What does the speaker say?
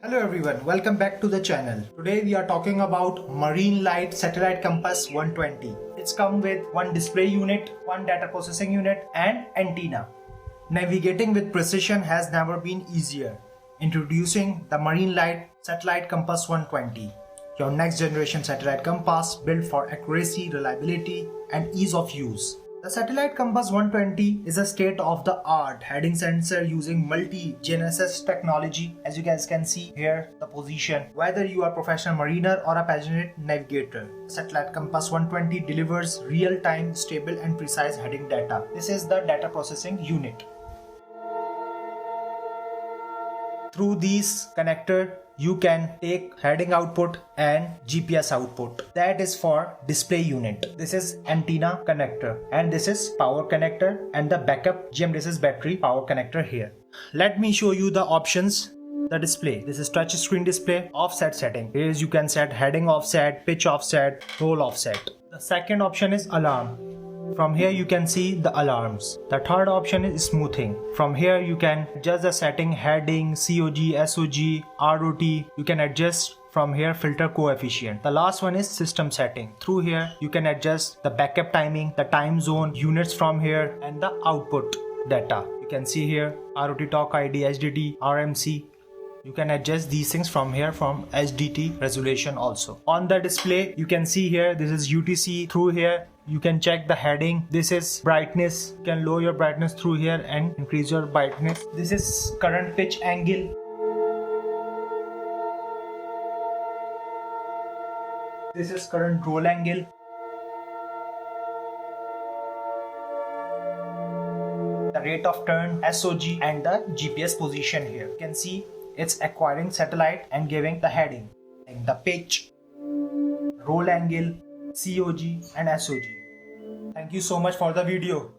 Hello everyone, welcome back to the channel. Today we are talking about Marinelite Satellite Compass 120. It's come with one display unit, one data processing unit and antenna. Navigating with precision has never been easier. Introducing the Marinelite Satellite Compass 120, your next generation satellite compass built for accuracy, reliability and ease of use. The Satellite Compass 120 is a state-of-the-art heading sensor using multi-GNSS technology. As you guys can see here, the position. Whether you are a professional mariner or a passionate navigator, Satellite Compass 120 delivers real-time, stable and precise heading data. This is the data processing unit. Through these connector, you can take heading output and GPS output. That is for display unit. This is antenna connector and this is power connector and the backup GNSS battery power connector here. Let me show you the options. The display. This is touch screen display, offset setting. Here you can set heading offset, pitch offset, roll offset. The second option is alarm. From here you can see the alarms. The third option is smoothing. From here you can adjust the setting, heading, COG, SOG, ROT. You can adjust from here filter coefficient. The last one is system setting. Through here you can adjust the backup timing, the time zone, units from here and the output data. You can see here ROT talk ID, HDD, RMC. You can adjust these things from here from HDT resolution also. On the display you can see here this is UTC. Through here you can check the heading. This is brightness. You can lower your brightness through here and increase your brightness. This is current pitch angle. This is current roll angle. The rate of turn, SOG and the GPS position here. You can see it's acquiring satellite and giving the heading, the pitch, roll angle, COG and SOG. Thank you so much for the video.